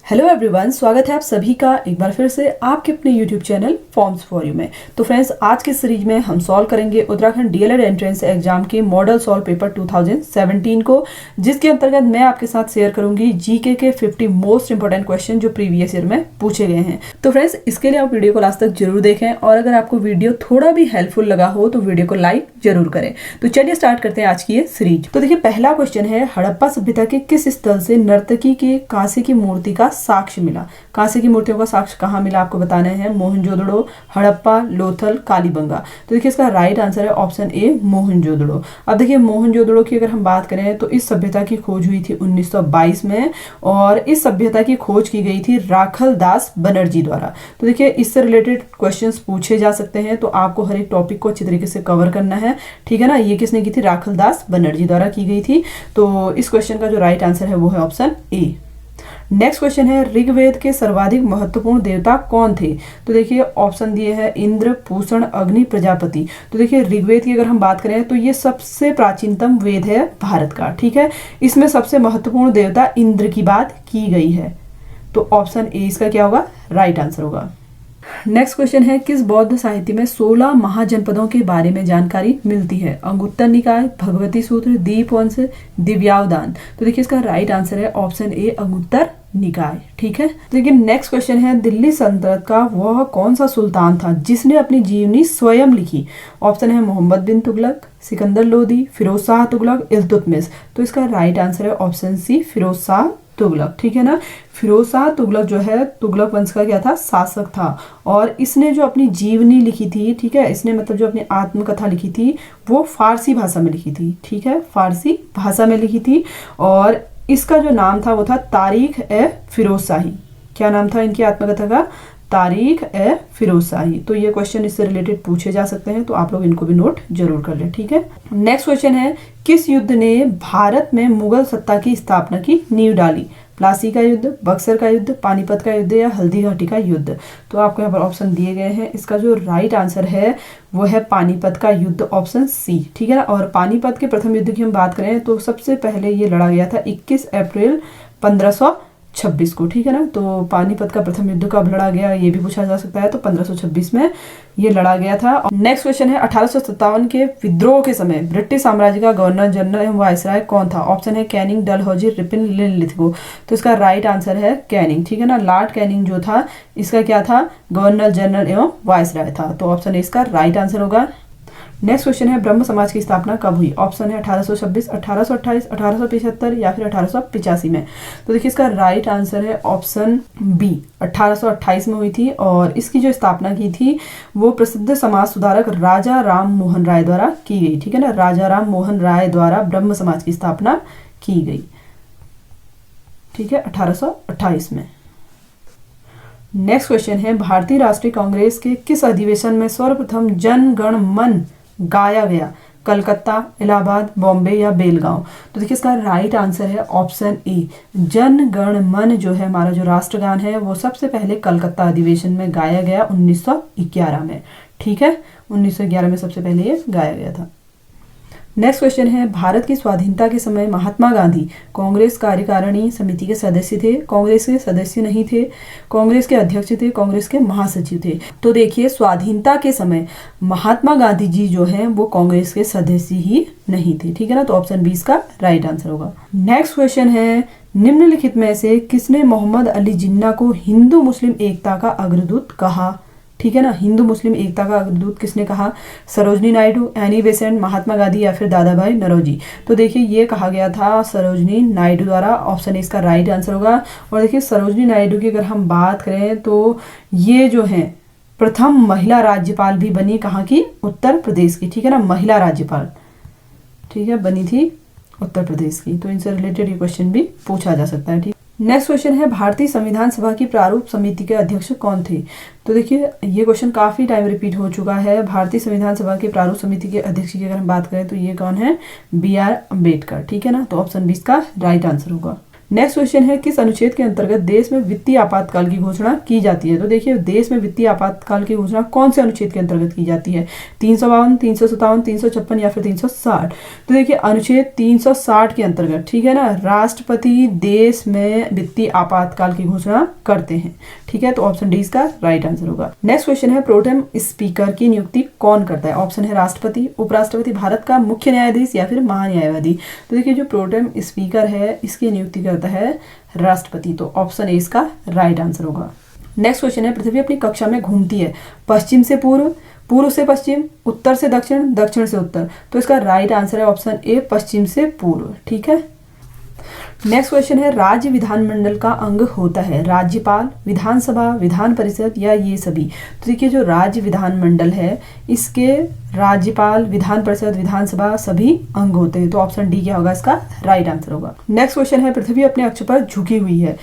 Hello everyone, स्वागत है आप सभी का एक बार फिर से आपके अपने YouTube channel forms for you में। तो फ्रेंड्स, आज के सीरीज में हम सॉल्व करेंगे उत्तराखंड डीएलएड एंट्रेंस एग्जाम के मॉडल सॉल्व पेपर 2017 को, जिसके अंतर्गत मैं आपके साथ शेयर करूंगी जीके के 50 मोस्ट इंपोर्टेंट क्वेश्चन जो प्रीवियस ईयर में पूछे गए हैं। तो फ्रेंड्स, इसके लिए आप वीडियो को लास्ट तक जरूर देखें और अगर आपको वीडियो थोड़ा भी हेल्पफुल लगा हो तो वीडियो को लाइक जरूर करें। तो चलिए स्टार्ट करते हैं आज की ये सीरीज। तो देखिए, पहला क्वेश्चन है, हड़प्पा सभ्यता के किस स्थल से नर्तकी के कांसे की मूर्ति का साक्ष्य मिला? कांसे की मूर्तियों का साक्ष्य कहाँ मिला आपको बताना है। मोहनजोदड़ो, हड़प्पा, लोथल, कालीबंगा। तो देखिए, इसका राइट आंसर है ऑप्शन ए, मोहनजोदड़ो। अब देखिए, मोहनजोदड़ो की अगर हम बात करें तो इस सभ्यता की खोज हुई थी 1922 में और इस सभ्यता की खोज की गई थी राखल दास बनर्जी द्वारा। तो देखिए, इससे रिलेटेड क्वेश्चंस पूछे जा सकते हैं, तो आपको हर एक टॉपिक को अच्छी तरीके से कवर करना है, ठीक है ना। ये किसने की थी? राखल दास बनर्जी द्वारा की गई थी। तो इस क्वेश्चन का जो राइट आंसर है वो है ऑप्शन ए। नेक्स्ट क्वेश्चन है, ऋग्वेद के सर्वाधिक महत्वपूर्ण देवता कौन थे? तो देखिए, ऑप्शन दिए हैं इंद्र, पूषण, अग्नि, प्रजापति। तो देखिए, ऋग्वेद की अगर हम बात करें तो ये सबसे प्राचीनतम वेद है भारत का, ठीक है। इसमें सबसे महत्वपूर्ण देवता इंद्र की बात की गई है, तो ऑप्शन ए इसका क्या होगा? राइट आंसर होगा। नेक्स्ट क्वेश्चन है, किस बौद्ध साहित्य में 16 महाजनपदों के बारे में जानकारी मिलती है? अंगुत्तर निकाय, भगवती सूत्र, दीपवंश, दिव्यावदान। तो देखिए, इसका राइट आंसर है ऑप्शन ए, अंगुत्तर निकाय, ठीक है। देखिए, नेक्स्ट क्वेश्चन है, दिल्ली सल्तनत का वह कौन सा सुल्तान था जिसने अपनी जीवनी स्वयं लिखी? ऑप्शन है मोहम्मद बिन तुगलक, सिकंदर लोदी, फिरोज शाह तुगलक, इल्तुतमिश। तो इसका राइट आंसर है ऑप्शन सी, फिरोज शाह तुगलक, ठीक है ना। फिरोज शाह तुगलक जो है, तुगलक वंश का क्या था? शासक था और इसने जो अपनी जीवनी लिखी थी, ठीक है, इसने मतलब जो अपनी आत्मकथा लिखी थी वो फारसी भाषा में लिखी थी, ठीक है, फारसी भाषा में लिखी थी और इसका जो नाम था वो था तारीख ए फिरोज शाही। क्या नाम था इनकी आत्मकथा का? तारीख ए फिरोज शाही। तो ये क्वेश्चन इससे रिलेटेड पूछे जा सकते हैं, तो आप लोग इनको भी नोट जरूर कर लें, ठीक है। नेक्स्ट क्वेश्चन है, किस युद्ध ने भारत में मुगल सत्ता की स्थापना की नींव डाली? प्लासी का युद्ध, बक्सर का युद्ध, पानीपत का युद्ध या हल्दी घाटी का युद्ध? तो आपको यहाँ पर ऑप्शन दिए गए हैं। इसका जो राइट आंसर है वो है पानीपत का युद्ध, ऑप्शन सी, ठीक है ना। और पानीपत के प्रथम युद्ध की हम बात करें तो सबसे पहले ये लड़ा गया था 21 अप्रैल 1526 को, ठीक है ना। तो पानीपत का प्रथम युद्ध कब लड़ा गया ये भी पूछा जा सकता है, तो 1526 में ये लड़ा गया था। नेक्स्ट क्वेश्चन है, 1857 के विद्रोह के समय ब्रिटिश साम्राज्य का गवर्नर जनरल एवं वायसराय कौन था? ऑप्शन है कैनिंग, डलहौजी, रिपन, लिनलिथगो। तो इसका राइट आंसर है कैनिंग, ठीक है ना। लॉर्ड कैनिंग जो था इसका क्या था? गवर्नर जनरल एवं वायसराय था, तो ऑप्शन ए इसका राइट आंसर होगा। नेक्स्ट क्वेश्चन है, ब्रह्म समाज की स्थापना कब हुई? ऑप्शन है 1826, 1828, 1875 या फिर 1885 में। तो देखिए, इसका राइट आंसर है ऑप्शन बी, 1828 में हुई थी और इसकी जो स्थापना की थी वो प्रसिद्ध समाज सुधारक राजा राम मोहन राय द्वारा की गई, ठीक है ना। राजा राम मोहन राय द्वारा ब्रह्म समाज की स्थापना की गई, ठीक है, 1828 में। नेक्स्ट क्वेश्चन है, भारतीय राष्ट्रीय कांग्रेस के किस अधिवेशन में सर्वप्रथम जन गण मन गाया गया? कलकत्ता, इलाहाबाद, बॉम्बे या बेलगांव? तो देखिए, इसका राइट आंसर है ऑप्शन ए, जन गण मन जो है हमारा जो राष्ट्रगान है वो सबसे पहले कलकत्ता अधिवेशन में गाया गया 1911 में, ठीक है। 1911 में सबसे पहले ये गाया गया था। नेक्स्ट क्वेश्चन है, भारत की स्वाधीनता के समय महात्मा गांधी कांग्रेस कार्यकारिणी समिति के सदस्य थे, कांग्रेस के सदस्य नहीं थे, कांग्रेस के अध्यक्ष थे, कांग्रेस के महासचिव थे? तो देखिए, स्वाधीनता के समय महात्मा गांधी जी जो हैं वो कांग्रेस के सदस्य ही नहीं थे, ठीक है ना। तो ऑप्शन बी इसका राइट आंसर होगा। नेक्स्ट क्वेश्चन है, निम्नलिखित में से किसने मोहम्मद अली जिन्ना को हिंदू मुस्लिम एकता का अग्रदूत कहा? ठीक है ना, हिंदू मुस्लिम एकता का अग्रदूत किसने कहा? सरोजनी नायडू, एनी बेसेंट, महात्मा गांधी या फिर दादा भाई नौरोजी? तो देखिए, ये कहा गया था सरोजनी नायडू द्वारा, ऑप्शन इसका राइट आंसर होगा। और देखिए, सरोजनी नायडू की अगर हम बात करें तो ये जो है प्रथम महिला राज्यपाल भी बनी, कहाँ की? उत्तर प्रदेश की, ठीक है ना, महिला राज्यपाल, ठीक है, बनी थी उत्तर प्रदेश की। तो इनसे रिलेटेड ये क्वेश्चन भी पूछा जा सकता है, ठीक। नेक्स्ट क्वेश्चन है, भारतीय संविधान सभा की प्रारूप समिति के अध्यक्ष कौन थे? तो देखिए, ये क्वेश्चन काफी टाइम रिपीट हो चुका है। भारतीय संविधान सभा के प्रारूप समिति के अध्यक्ष की अगर हम बात करें तो ये कौन है? बी आर अम्बेडकर, ठीक है ना। तो ऑप्शन बी इसका राइट आंसर होगा। नेक्स्ट क्वेश्चन है किस अनुच्छेद के अंतर्गत देश में वित्तीय आपातकाल की घोषणा की जाती है। तो देखिए देश में वित्तीय आपातकाल की घोषणा कौन से अनुच्छेद के अंतर्गत की जाती है, 352, 357, 356 या फिर 360। तो देखिए अनुच्छेद 360 के अंतर्गत, ठीक है ना, राष्ट्रपति देश में वित्तीय आपातकाल की घोषणा करते हैं, ठीक है। तो ऑप्शन डी इसका राइट आंसर होगा। नेक्स्ट क्वेश्चन है प्रोटेम स्पीकर की नियुक्ति कौन करता है। ऑप्शन है राष्ट्रपति, उपराष्ट्रपति, भारत का मुख्य न्यायाधीश या फिर महान्यायवादी। तो देखिए जो प्रोटेम स्पीकर है इसकी नियुक्ति करता है राष्ट्रपति। तो ऑप्शन ए इसका राइट आंसर होगा। नेक्स्ट क्वेश्चन है पृथ्वी अपनी कक्षा में घूमती है पश्चिम से पूर्व, पूर्व से पश्चिम, उत्तर से दक्षिण, दक्षिण से उत्तर। तो इसका राइट आंसर है ऑप्शन ए पश्चिम से पूर्व, ठीक है। नेक्स्ट क्वेश्चन है राज्य विधानमंडल का अंग होता है राज्यपाल, विधानसभा, विधान परिषद या ये सभी। तो देखिए जो राज्य विधानमंडल है इसके राज्यपाल, विधान परिषद, विधानसभा सभी अंग होते हैं। तो ऑप्शन डी क्या होगा इसका राइट आंसर होगा। नेक्स्ट क्वेश्चन है पृथ्वी अपने अक्ष पर झुकी हुई है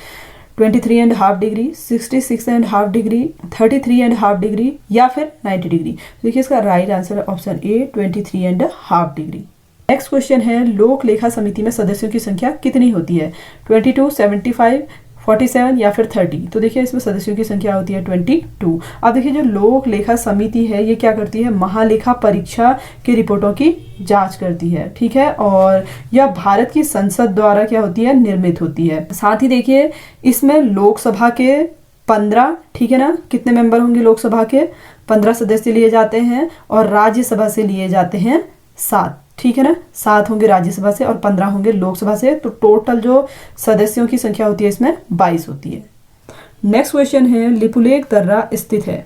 23.5 डिग्री, 66.5 डिग्री, 33.5 डिग्री या फिर 90 डिग्री। देखिए इसका राइट आंसर है option A 23.5 degree. Next question है लोक लेखा समिति में सदस्यों की संख्या कितनी होती है, 22, 75, 47 या फिर 30। तो देखिए इसमें सदस्यों की संख्या होती है 22। अब देखिए जो लोक लेखा समिति है ये क्या करती है, महालेखा परीक्षा की रिपोर्टों की जांच करती है, ठीक है। और यह भारत की संसद द्वारा क्या होती है, निर्मित होती है। साथ ही देखिए इसमें लोकसभा के 15, ठीक है ना, कितने मेंबर होंगे लोकसभा के, 15 सदस्य लिए जाते हैं और राज्यसभा से लिए जाते हैं 7, ठीक है ना, 7 होंगे राज्यसभा से और 15 होंगे लोकसभा से। तो टोटल जो सदस्यों की संख्या होती है इसमें 22 होती है। नेक्स्ट क्वेश्चन है लिपुलेख दर्रा स्थित है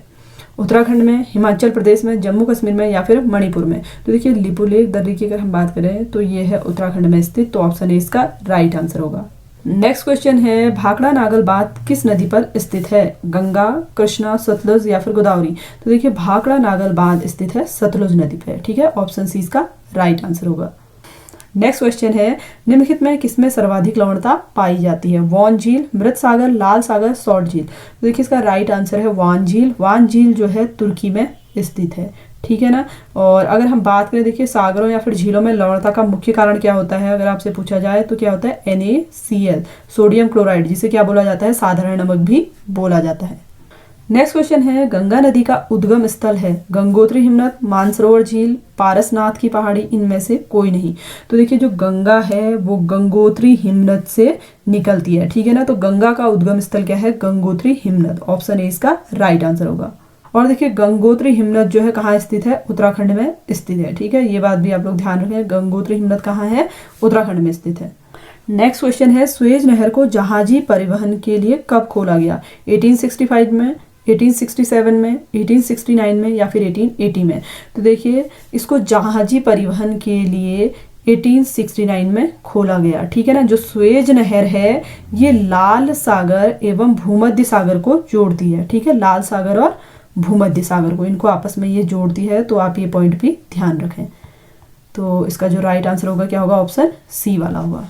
उत्तराखंड में, हिमाचल प्रदेश में, जम्मू कश्मीर में या फिर मणिपुर में। तो देखिए लिपुलेख दर्रे की अगर हम बात करें तो ये है उत्तराखंड में स्थित। तो ऑप्शन ए इसका राइट आंसर होगा। नेक्स्ट क्वेश्चन है भाखड़ा नागल बांध किस नदी पर स्थित है, गंगा, कृष्णा, सतलुज या फिर गोदावरी। तो देखिए भाखड़ा नागल बांध स्थित है सतलुज नदी पर, ठीक है। ऑप्शन सी इसका राइट आंसर होगा। नेक्स्ट क्वेश्चन है निम्नलिखित में किसमें सर्वाधिक लवणता पाई जाती है, वॉन झील, मृत सागर, लाल सागर, सॉल्ट झील। तो देखिए इसका राइट आंसर है वान झील। वान झील जो है तुर्की में स्थित है, ठीक है ना। और अगर हम बात करें देखिए सागरों या फिर झीलों में लवणता का मुख्य कारण क्या होता है, अगर आपसे पूछा जाए तो क्या होता है NaCl, सोडियम क्लोराइड, जिसे क्या बोला जाता है, साधारण नमक भी बोला जाता है। नेक्स्ट क्वेश्चन है गंगा नदी का उद्गम स्थल है गंगोत्री हिमनद, मानसरोवर झील, पारसनाथ की पहाड़ी, इनमें से कोई नहीं। तो देखिए जो गंगा है वो गंगोत्री हिमनद से निकलती है, ठीक है ना। तो गंगा का उद्गम स्थल क्या है, गंगोत्री हिमनद। ऑप्शन ए इसका राइट आंसर होगा। और देखिए गंगोत्री हिमनद जो है कहाँ स्थित है, उत्तराखंड में स्थित है, ठीक है। ये बात भी आप लोग ध्यान रखें, गंगोत्री हिमनद कहाँ है, उत्तराखंड में स्थित है। नेक्स्ट क्वेश्चन है स्वेज नहर को जहाजी परिवहन के लिए कब खोला गया, 1865 में, 1867 में, 1869 में या फिर 1880 में। तो देखिए इसको जहाजी परिवहन के लिए 1869 में खोला गया, ठीक है ना। जो स्वेज नहर है ये लाल सागर एवं भूमध्य सागर को जोड़ती है, ठीक है, लाल सागर और भूमध्य सागर को, इनको आपस में ये जोड़ती है। तो आप ये पॉइंट भी ध्यान रखें। तो इसका जो राइट आंसर होगा क्या होगा, ऑप्शन सी वाला होगा।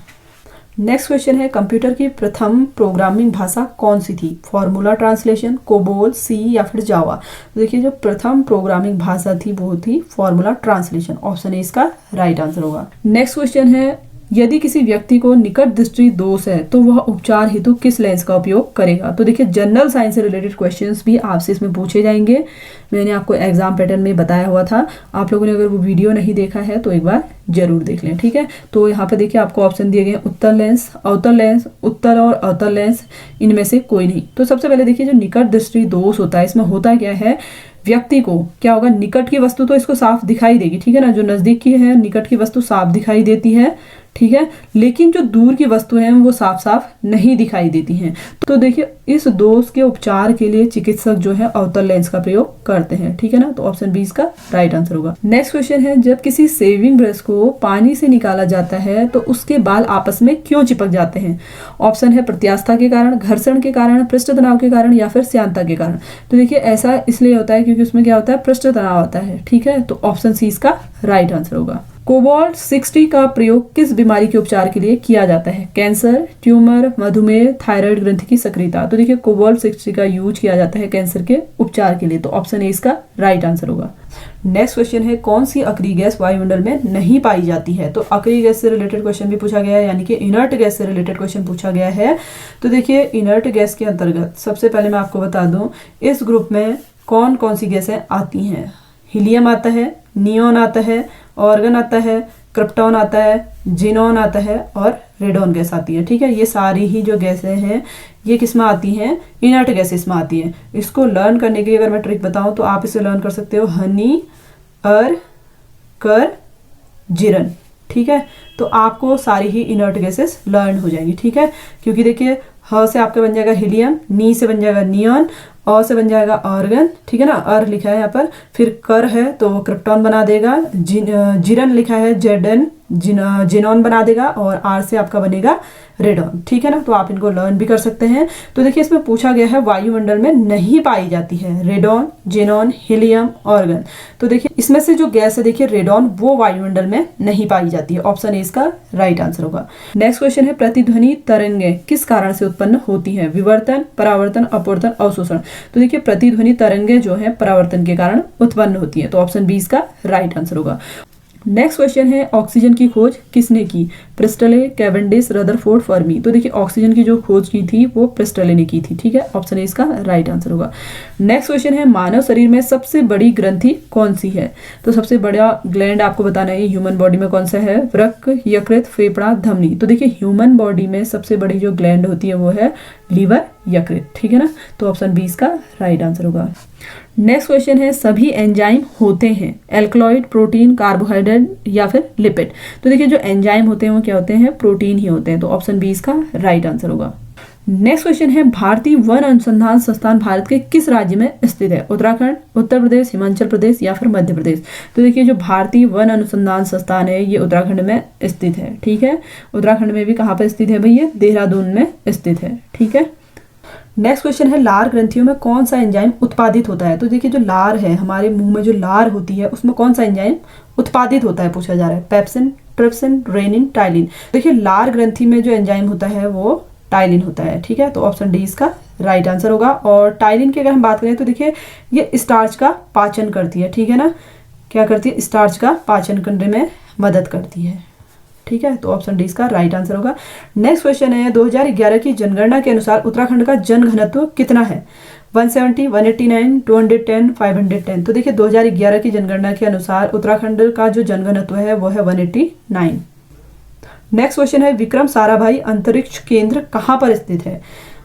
नेक्स्ट क्वेश्चन है कंप्यूटर की प्रथम प्रोग्रामिंग भाषा कौन सी थी, फॉर्मूला ट्रांसलेशन, कोबोल, सी या फिर जावा। तो देखिए जो प्रथम प्रोग्रामिंग भाषा थी वो थी फॉर्मूला ट्रांसलेशन। ऑप्शन ए इसका राइट आंसर होगा। नेक्स्ट क्वेश्चन है यदि किसी व्यक्ति को निकट दृष्टि दोष है तो वह उपचार हेतु किस लेंस का उपयोग करेगा। तो देखिए जनरल साइंस से रिलेटेड क्वेश्चंस भी आपसे इसमें पूछे जाएंगे। मैंने आपको एग्जाम पैटर्न में बताया हुआ था, आप लोगों ने अगर वो वीडियो नहीं देखा है तो एक बार जरूर देख लें, ठीक है। तो यहाँ पे देखिए आपको ऑप्शन दिए गए उत्तर लेंस, अवतल लेंस, उत्तर और अवतल लेंस, इनमें से कोई नहीं। तो सबसे पहले देखिए जो निकट दृष्टि दोष होता है इसमें होता क्या है, व्यक्ति को क्या होगा, निकट की वस्तु तो इसको साफ दिखाई देगी, ठीक है ना, जो नजदीक की है निकट की वस्तु साफ दिखाई देती है, ठीक है, लेकिन जो दूर की वस्तु है वो साफ साफ नहीं दिखाई देती हैं। तो देखिए इस दोष के उपचार के लिए चिकित्सक जो है अवतल लेंस का प्रयोग करते हैं, ठीक है ना। तो ऑप्शन बी इसका राइट आंसर होगा। नेक्स्ट क्वेश्चन है जब किसी सेविंग ब्रश को पानी से निकाला जाता है तो उसके बाल आपस में क्यों चिपक जाते हैं। ऑप्शन है प्रत्यास्था के कारण, घर्षण के कारण, पृष्ठ तनाव के कारण या फिर श्यानता के कारण। तो देखिए ऐसा इसलिए होता है क्योंकि उसमें क्या होता है, पृष्ठ तनाव आता है, ठीक है। तो ऑप्शन सी इसका राइट आंसर होगा। कोबाल्ट 60 का प्रयोग किस बीमारी के उपचार के लिए किया जाता है? कैंसर, ट्यूमर, मधुमेह, थायराइड ग्रंथि की सक्रियता। तो देखिए कोबाल्ट 60 का यूज किया जाता है कैंसर के उपचार के लिए, तो ऑप्शन ए इसका राइट आंसर होगा। नेक्स्ट क्वेश्चन है, कौन सी अक्रिय गैस वायुमंडल में नहीं पाई जाती है? तो अक्रिय गैस से रिलेटेड क्वेश्चन भी पूछा गया है, यानी कि इनर्ट गैस से रिलेटेड क्वेश्चन पूछा गया है। तो देखिए इनर्ट गैस के अंतर्गत सबसे पहले मैं आपको बता दूं, इस ग्रुप में कौन कौन सी गैसें आती हैं। हीलियम आता है, नियॉन आता है, ऑर्गन आता है, क्रिप्टॉन आता है, जिनॉन आता है और रेडॉन गैस आती है। ठीक है, ये सारी ही जो गैसें हैं ये किस में आती हैं? इनर्ट गैसेस में आती हैं। इसको लर्न करने के लिए अगर मैं ट्रिक बताऊं तो आप इसे लर्न कर सकते हो हनी, अर, कर, जिरन। ठीक है, तो आपको सारी ही इनर्ट गैसेस लर्न हो जाएंगी। ठीक है, क्योंकि देखिए ह से आपका बन जाएगा हीलियम, नी से बन जाएगा नियॉन, और से बन जाएगा ऑर्गन। ठीक है ना, अर लिखा है यहाँ पर, फिर कर है तो वो क्रिप्टॉन बना देगा, जिरन लिखा है जेडन जिनॉन बना देगा, और आर से आपका बनेगा रेडॉन। ठीक है ना, तो आप इनको लर्न भी कर सकते हैं। तो देखिए इसमें पूछा गया है वायुमंडल में नहीं पाई जाती है रेडॉन, जिनॉन, हीलियम, ऑर्गन। तो देखिए इसमें से जो गैस है देखिए रेडॉन, वो वायुमंडल में नहीं पाई जाती है। ऑप्शन ए इसका राइट आंसर होगा। नेक्स्ट क्वेश्चन है, प्रतिध्वनि तरंगें किस कारण से उत्पन्न होती है? विवर्तन, परावर्तन, अपवर्तन, अवशोषण। तो देखिए प्रतिध्वनि तरंगें जो है परावर्तन के कारण उत्पन्न होती है, तो ऑप्शन बी इसका राइट आंसर होगा। नेक्स्ट क्वेश्चन है, ऑक्सीजन की खोज किसने की? Presley, Cavendish, Rutherford, Fermi. तो देखिए ऑक्सीजन की जो खोज की थी वो प्रिस्टले ने की थी। ठीक है, ऑप्शन ए इसका राइट आंसर होगा। नेक्स्ट क्वेश्चन है, मानव शरीर में सबसे बड़ी ग्रंथि कौन सी है? तो सबसे बड़ा ग्लैंड आपको बताना है ह्यूमन बॉडी में कौन सा है। वृक्क, यकृत, फेफड़ा, धमनी। तो देखिए ह्यूमन बॉडी में सबसे बड़ी जो ग्लैंड होती है वो है लीवर, यकृत। ठीक है ना, तो ऑप्शन बी इसका राइट आंसर होगा। नेक्स्ट क्वेश्चन है, सभी एंजाइम होते हैं एल्कलॉइड, प्रोटीन, कार्बोहाइड्रेट या फिर लिपिड। तो देखिए जो एंजाइम होते हैं वो क्या होते हैं? प्रोटीन ही होते हैं, तो ऑप्शन बी इसका राइट आंसर होगा। नेक्स्ट क्वेश्चन है, भारतीय वन अनुसंधान संस्थान भारत के किस राज्य में स्थित है? उत्तराखंड, उत्तर प्रदेश, हिमाचल प्रदेश या फिर मध्य प्रदेश। तो देखिए जो भारतीय वन अनुसंधान संस्थान है ये उत्तराखंड में स्थित है। ठीक है, उत्तराखंड में भी कहाँ पर स्थित है भैया? देहरादून में स्थित है। ठीक है, नेक्स्ट क्वेश्चन है, लार ग्रंथियों में कौन सा एंजाइम उत्पादित होता है? तो देखिए जो लार है, हमारे मुंह में जो लार होती है उसमें कौन सा एंजाइम उत्पादित होता है पूछा जा रहा है। Pepsin, trypsin, rennin, ptyalin. देखिए लार ग्रंथि में जो एंजाइम होता है वो टाइलिन होता है। ठीक है, तो ऑप्शन डी इसका राइट आंसर होगा। और टाइलिन की अगर हम बात करें तो देखिए ये स्टार्च का पाचन करती है। ठीक है ना, क्या करती है? स्टार्च का पाचन करने में मदद करती है। ठीक है, तो ऑप्शन डी इसका राइट आंसर होगा। नेक्स्ट क्वेश्चन है, 2011 की जनगणना के अनुसार उत्तराखंड का जनघनत्व कितना है? 170, 189, 210, 510। तो देखिए 2011 की जनगणना के अनुसार उत्तराखंड का जो जनघनत्व है वो है 189। नेक्स्ट क्वेश्चन है, विक्रम साराभाई अंतरिक्ष केंद्र कहाँ पर स्थित है?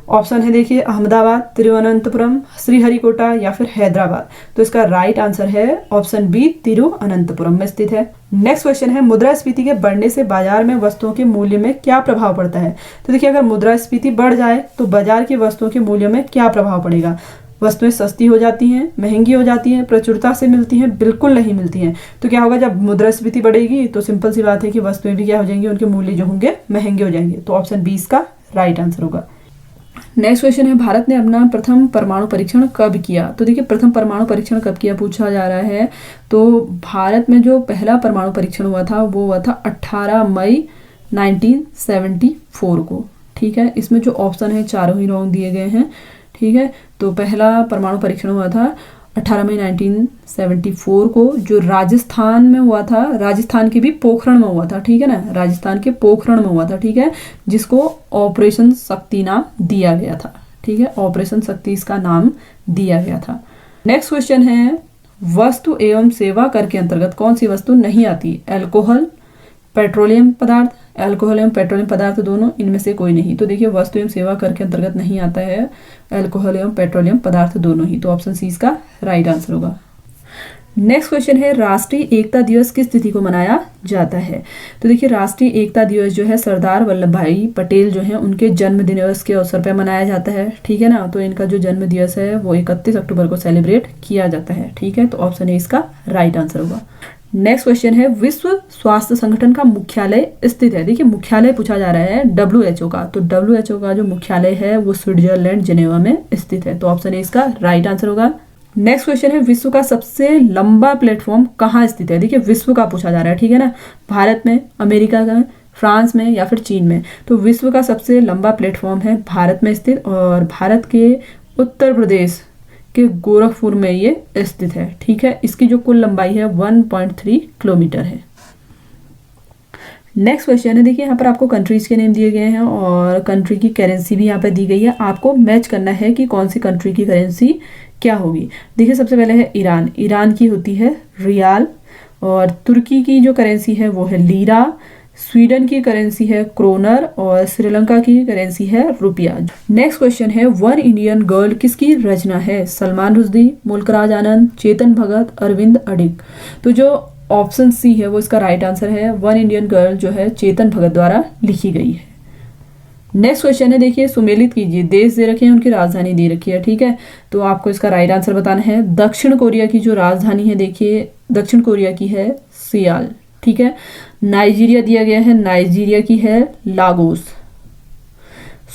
ऑप्शन है देखिए अहमदाबाद, तिरुवनंतपुरम, श्रीहरिकोटा या फिर हैदराबाद। तो इसका राइट आंसर है ऑप्शन बी, तिरुवनंतपुरम में स्थित है। नेक्स्ट क्वेश्चन है, मुद्रास्फीति के बढ़ने से बाजार में वस्तुओं के मूल्य में क्या प्रभाव पड़ता है? तो देखिए अगर मुद्रास्फीति बढ़ जाए तो बाजार की वस्तुओं के मूल्य में क्या प्रभाव पड़ेगा? वस्तुएं सस्ती हो जाती हैं, महंगी हो जाती हैं, प्रचुरता से मिलती हैं, बिल्कुल नहीं मिलती हैं। तो क्या होगा? जब मुद्रास्फीति बढ़ेगी तो सिंपल सी बात है कि वस्तुएं भी क्या हो जाएंगी, उनके मूल्य जो होंगे महंगे हो जाएंगे। तो ऑप्शन बी इसका राइट आंसर होगा। नेक्स्ट क्वेश्चन है, भारत ने अपना प्रथम परमाणु परीक्षण कब किया? तो देखिए प्रथम परमाणु परीक्षण कब किया पूछा जा रहा है। तो भारत में जो पहला परमाणु परीक्षण हुआ था वो हुआ था 18 मई 1974 को। ठीक है, इसमें जो ऑप्शन है चारों ही रॉन्ग दिए गए हैं। ठीक है, तो पहला परमाणु परीक्षण हुआ था 18 मई 1974 को, जो राजस्थान में हुआ था। राजस्थान के भी पोखरण में हुआ था। ठीक है ना, राजस्थान के पोखरण में हुआ था। ठीक है, जिसको ऑपरेशन शक्ति नाम दिया गया था। ठीक है, ऑपरेशन शक्ति इसका नाम दिया गया था। नेक्स्ट क्वेश्चन है, वस्तु एवं सेवा कर के अंतर्गत कौन सी वस्तु नहीं आती? अल्कोहल, पेट्रोलियम पदार्थ, अल्कोहल एवं पेट्रोलियम पदार्थ दोनों, इनमें से कोई नहीं। तो देखिए वस्तु एवं सेवा कर के अंतर्गत नहीं आता है अल्कोहल एवं पेट्रोलियम पदार्थ दोनों ही। तो ऑप्शन सी इसका राइट आंसर होगा। नेक्स्ट क्वेश्चन है, राष्ट्रीय एकता दिवस किस तिथि को मनाया जाता है? तो देखिए राष्ट्रीय एकता दिवस जो है सरदार वल्लभ भाई पटेल जो है उनके जन्म दिवस के अवसर पर मनाया जाता है। ठीक है ना, तो इनका जो जन्म दिवस है वो 31 अक्टूबर को सेलिब्रेट किया जाता है। ठीक है, तो ऑप्शन ए इसका राइट आंसर होगा। नेक्स्ट क्वेश्चन है, विश्व स्वास्थ्य संगठन का मुख्यालय स्थित है? देखिए मुख्यालय पूछा जा रहा है WHO का। तो WHO का जो मुख्यालय है वो स्विट्जरलैंड जिनेवा में स्थित है। तो ऑप्शन ए इसका राइट आंसर होगा। नेक्स्ट क्वेश्चन है, विश्व का सबसे लंबा प्लेटफॉर्म कहाँ स्थित है? देखिए विश्व का पूछा जा रहा है, ठीक है ना, भारत में, अमेरिका में, फ्रांस में या फिर चीन में। तो विश्व का सबसे लंबा प्लेटफॉर्म है भारत में स्थित, और भारत के उत्तर प्रदेश के गोरखपुर में ये स्थित है, ठीक है। इसकी जो कुल लंबाई है 1.3 किलोमीटर है। नेक्स्ट क्वेश्चन है, देखिए यहाँ पर आपको कंट्रीज के नेम दिए गए हैं और कंट्री की करेंसी भी यहाँ पे दी गई है। आपको मैच करना है कि कौन सी कंट्री की करेंसी क्या होगी। देखिए सबसे पहले है ईरान, ईरान की होती है रियाल, और तुर्की की जो करेंसी है वो है लीरा, स्वीडन की करेंसी है क्रोनर, और श्रीलंका की करेंसी है रुपया। नेक्स्ट क्वेश्चन है, वन इंडियन गर्ल किसकी रचना है? सलमान रुश्दी, मुल्कराज आनंद, चेतन भगत, अरविंद अडिग। तो जो ऑप्शन सी है वो इसका राइट आंसर है। वन इंडियन गर्ल जो है चेतन भगत द्वारा लिखी गई है। नेक्स्ट क्वेश्चन है, देखिए सुमेलित कीजिए, देश दे रखे हैं, उनकी राजधानी दे रखी है, ठीक है। तो आपको इसका राइट आंसर बताना है। दक्षिण कोरिया की जो राजधानी है, देखिए दक्षिण कोरिया की है सियाल, ठीक है। नाइजीरिया दिया गया है, नाइजीरिया की है लागोस।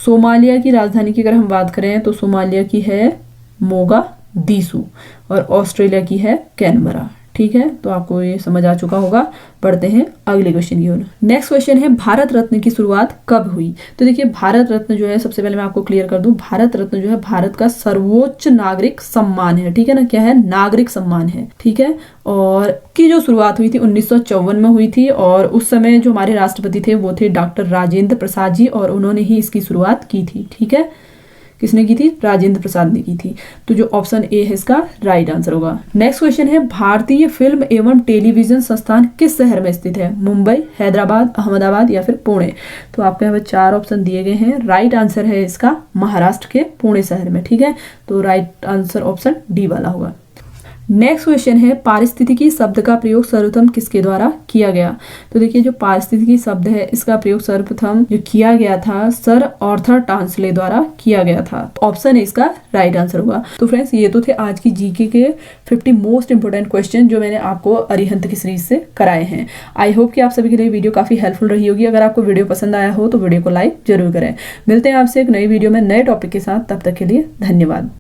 सोमालिया की राजधानी की अगर हम बात करें तो सोमालिया की है मोगादिशु, और ऑस्ट्रेलिया की है कैनबरा, ठीक है। तो आपको ये समझ आ चुका होगा। पढ़ते हैं अगले क्वेश्चन की ओर। नेक्स्ट क्वेश्चन है, भारत रत्न की शुरुआत कब हुई? तो देखिए भारत रत्न जो है, सबसे पहले मैं आपको क्लियर कर दूं, भारत रत्न जो है भारत का सर्वोच्च नागरिक सम्मान है, ठीक है ना। क्या है? नागरिक सम्मान है, ठीक है। और की जो शुरुआत हुई थी 1954 में हुई थी, और उस समय जो हमारे राष्ट्रपति थे वो थे डॉक्टर राजेंद्र प्रसाद जी, और उन्होंने ही इसकी शुरुआत की थी, ठीक है। किसने की थी? राजेंद्र प्रसाद ने की थी। तो जो ऑप्शन ए है इसका राइट आंसर होगा। नेक्स्ट क्वेश्चन है, भारतीय फिल्म एवं टेलीविजन संस्थान किस शहर में स्थित है? मुंबई, हैदराबाद, अहमदाबाद या फिर पुणे। तो आपको यहाँ पर 4 ऑप्शन दिए गए हैं। राइट आंसर है इसका महाराष्ट्र के पुणे शहर में, ठीक है। तो राइट आंसर ऑप्शन डी वाला होगा। नेक्स्ट क्वेश्चन है, पारिस्थितिकी शब्द का प्रयोग सर्वप्रथम किसके द्वारा किया गया? तो देखिए जो पारिस्थितिकी शब्द है इसका प्रयोग सर्वप्रथम जो किया गया था सर आर्थर टांसले द्वारा किया गया था। ऑप्शन ए इसका राइट आंसर होगा। तो फ्रेंड्स ये तो थे आज की जीके के 50 मोस्ट इंपोर्टेंट क्वेश्चन जो मैंने आपको अरिहंत की सीरीज से कराए हैं। आई होप कि आप सभी के लिए वीडियो काफी हेल्पफुल रही होगी। अगर आपको वीडियो पसंद आया हो तो वीडियो को लाइक जरूर करें। मिलते हैं आपसे एक नई वीडियो में नए टॉपिक के साथ, तब तक के लिए धन्यवाद।